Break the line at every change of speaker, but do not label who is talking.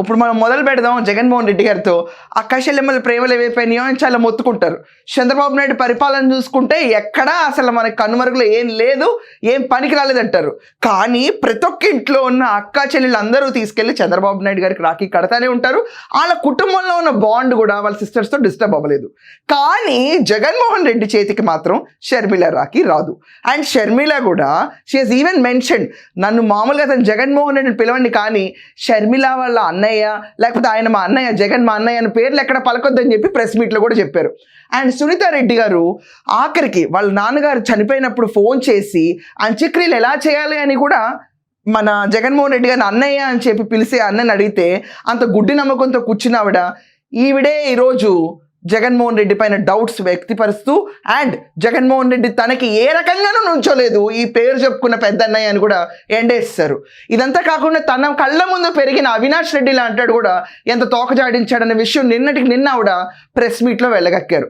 ఇప్పుడు మనం మొదలు పెడదాం జగన్మోహన్ రెడ్డి గారితో. అక్క చెల్లెమ్మల ప్రేమలు ఏవైపోయినాయో అని చాలా మొత్తుకుంటారు. చంద్రబాబు నాయుడు పరిపాలన చూసుకుంటే ఎక్కడా అసలు మనకి కనుమరుగులో ఏం లేదు, ఏం పనికి రాలేదంటారు. కానీ ప్రతి ఒక్క ఇంట్లో ఉన్న అక్క చెల్లెళ్ళు అందరూ తీసుకెళ్లి చంద్రబాబు నాయుడు గారికి రాఖీ కడతానే ఉంటారు. వాళ్ళ కుటుంబంలో ఉన్న బాండ్ కూడా వాళ్ళ సిస్టర్స్తో డిస్టర్బ్ అవ్వలేదు. కానీ జగన్మోహన్ రెడ్డి చేతికి మాత్రం షర్మిల రాఖీ రాదు. అండ్ షర్మిల కూడా షీ హెస్ ఈవెన్ మెన్షన్, నన్ను మామూలుగా తను జగన్మోహన్ రెడ్డిని పిలవండి కానీ షర్మిల వాళ్ళ అన్నయ్య లేకపోతే ఆయన మా అన్నయ్య, జగన్ మా అన్నయ్య అని పేర్లు ఎక్కడ పలకొద్దని చెప్పి ప్రెస్ మీట్లో కూడా చెప్పారు. అండ్ సునీతారెడ్డి గారు ఆఖరికి వాళ్ళ నాన్నగారు చనిపోయినప్పుడు ఫోన్ చేసి అంత్యక్రియలు ఎలా చేయాలి అని కూడా మన జగన్మోహన్ రెడ్డి గారిని అన్నయ్య అని చెప్పి పిలిచి అన్నని అడిగితే అంత గుడ్డి నమ్మకంతో కూర్చున్నావిడ ఈవిడే ఈరోజు జగన్మోహన్ రెడ్డి పైన డౌట్స్ వ్యక్తపరుస్తూ అండ్ జగన్మోహన్ రెడ్డి తనకి ఏ రకంగానూ నుంచోలేదు, ఈ పేరు చెప్పుకున్న పెద్ద అన్నయ్య అని కూడా ఎండేస్తారు. ఇదంతా కాకుండా తన కళ్ళ ముందు పెరిగిన అవినాష్ రెడ్డి లాంటాడు కూడా ఎంత తోకజాడించాడనే విషయం నిన్నటికి నిన్న ఆవిడ ప్రెస్ మీట్లో వెళ్ళగక్కారు.